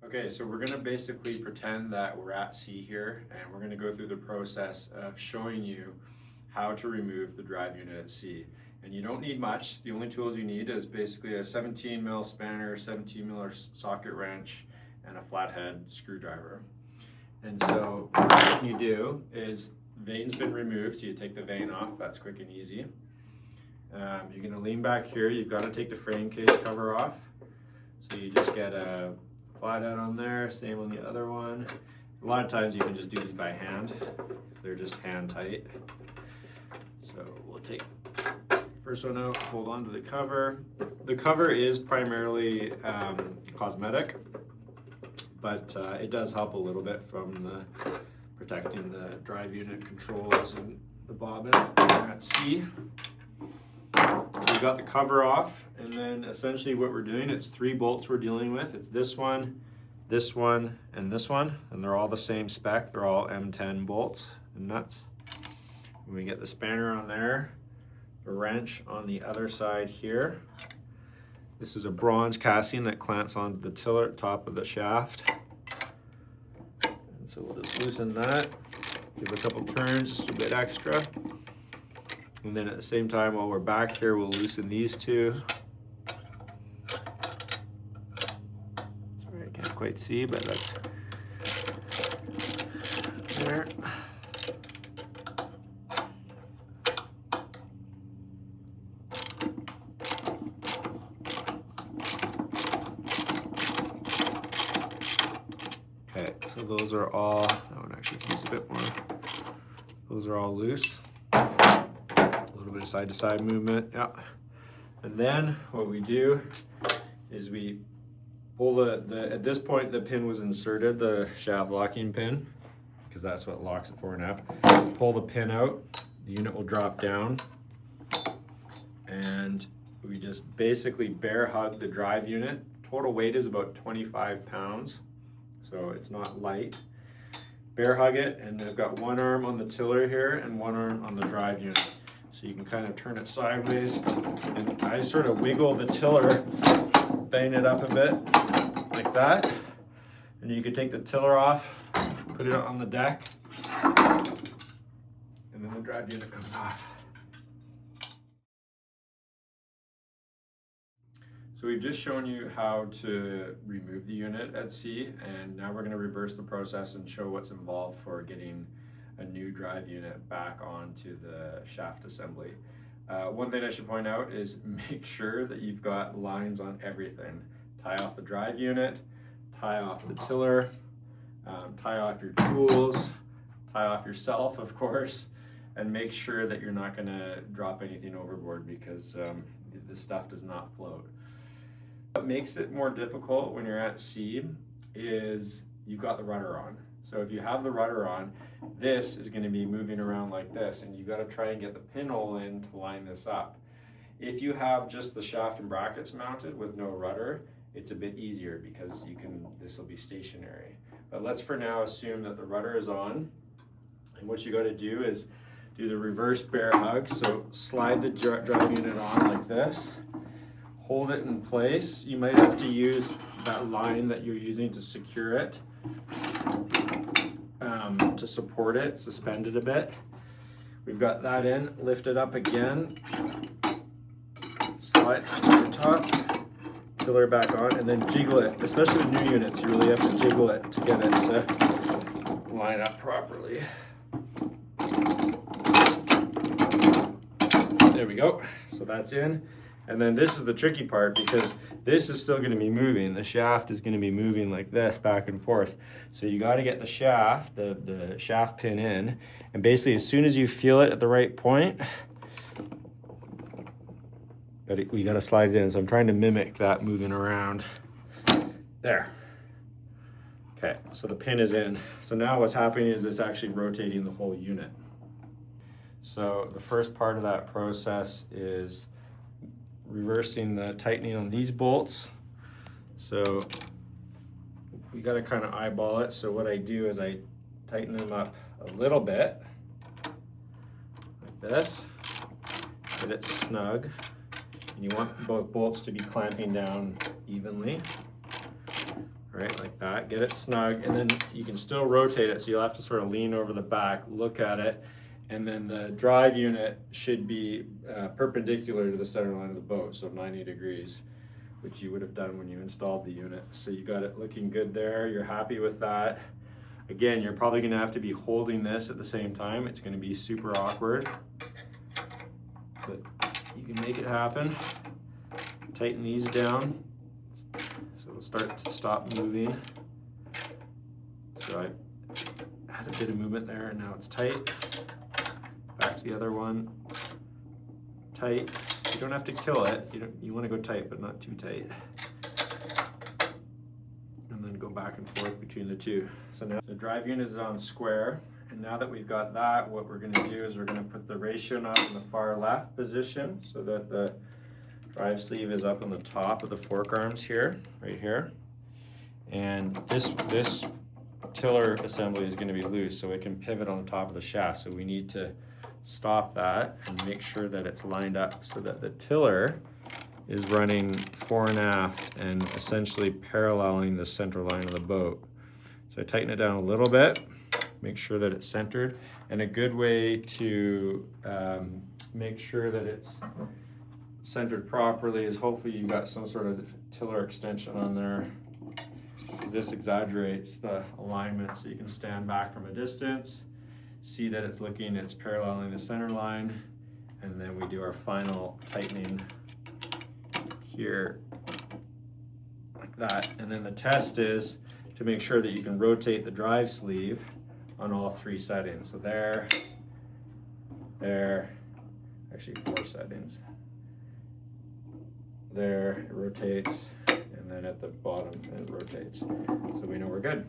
Okay, so we're gonna basically pretend that we're at sea here, and we're gonna go through the process of showing you how to remove the drive unit at sea. And you don't need much. The only tools you need is basically a 17 mil spanner, 17 mil socket wrench, and a flathead screwdriver. And so what you do is, vane's been removed, so you take the vane off. That's quick and easy. You're gonna lean back here. You've got to take the frame case cover off. So you just get a flathead on there, same on the other one. A lot of times you can just do these by hand if they're just hand tight. So we'll take first one out, hold on to the cover. The cover is primarily cosmetic, but it does help a little bit from protecting the drive unit controls and the bobbin at sea. So we got the cover off, and then essentially what we're doing, it's 3 bolts we're dealing with. It's this one, and this one, and they're all the same spec. They're all M10 bolts and nuts. And we get the spanner on there, the wrench on the other side here. This is a bronze casting that clamps onto the tiller top of the shaft. And so we'll just loosen that, give it a couple turns, just a bit extra. And then at the same time, while we're back here, we'll loosen these two. Sorry, I can't quite see, but that's there. Okay, so those are all, that one actually can use a bit more. Those are all loose. A little bit of side to side movement, yeah. And then what we do is we pull at this point the pin was inserted, the shaft locking pin, because that's what locks it 4.5. Pull the pin out, the unit will drop down, and we just basically bear hug the drive unit. Total weight is about 25 pounds, so it's not light. Bear hug it, and I've got one arm on the tiller here and one arm on the drive unit. So you can kind of turn it sideways, and I sort of wiggle the tiller, bang it up a bit, like that. And you can take the tiller off, put it on the deck, and then the drive unit comes off. So we've just shown you how to remove the unit at sea, and now we're going to reverse the process and show what's involved for getting a new drive unit back onto the shaft assembly. One thing I should point out is make sure that you've got lines on everything. Tie off the drive unit, tie off the tiller, tie off your tools, tie off yourself, of course, and make sure that you're not going to drop anything overboard, because the stuff does not float. What makes it more difficult when you're at sea is you've got the rudder on. So if you have the rudder on, this is going to be moving around like this, and you got to try and get the pinhole in to line this up. If you have just the shaft and brackets mounted with no rudder, it's a bit easier because this will be stationary. But let's for now assume that the rudder is on, and what you got to do is do the reverse bear hug. So slide the drive unit on like this, hold it in place. You might have to use that line that you're using to secure it, to support it, suspend it a bit. We've got that in, lift it up again, slide the top, tiller back on, and then jiggle it. Especially with new units, you really have to jiggle it to get it to line up properly. There we go, so that's in. And then this is the tricky part, because this is still going to be moving. The shaft is going to be moving like this back and forth. So you got to get the shaft, the shaft pin in, and basically as soon as you feel it at the right point, we got to slide it in. So I'm trying to mimic that moving around. There. Okay, so the pin is in. So now what's happening is it's actually rotating the whole unit. So the first part of that process is reversing the tightening on these bolts. So we got to kind of eyeball it. So what I do is I tighten them up a little bit like this, get it snug, and you want both bolts to be clamping down evenly. All right, like that. Get it snug, and then you can still rotate it, so you'll have to sort of lean over the back, look at it, and then the drive unit should be perpendicular to the center line of the boat, so 90 degrees, which you would have done when you installed the unit. So you got it looking good there, you're happy with that. Again, you're probably gonna have to be holding this at the same time. It's gonna be super awkward, but you can make it happen. Tighten these down, so it'll start to stop moving. So I had a bit of movement there, and now it's tight. Back to the other one, tight. You don't have to kill it. You want to go tight, but not too tight. And then go back and forth between the two. So now the drive unit is on square, and now that we've got that, what we're going to do is we're going to put the ratio knob in the far left position so that the drive sleeve is up on the top of the fork arms here, right here. And this tiller assembly is going to be loose, so it can pivot on the top of the shaft. So we need to stop that and make sure that it's lined up so that the tiller is running fore and aft and essentially paralleling the center line of the boat. So I tighten it down a little bit, make sure that it's centered. And a good way to make sure that it's centered properly is hopefully you've got some sort of tiller extension on there. This exaggerates the alignment, so you can stand back from a distance, see that it's paralleling the center line, and then we do our final tightening here like that. And then the test is to make sure that you can rotate the drive sleeve on all 3 settings. So there, actually 4 settings. There, it rotates, and then at the bottom it rotates. So we know we're good.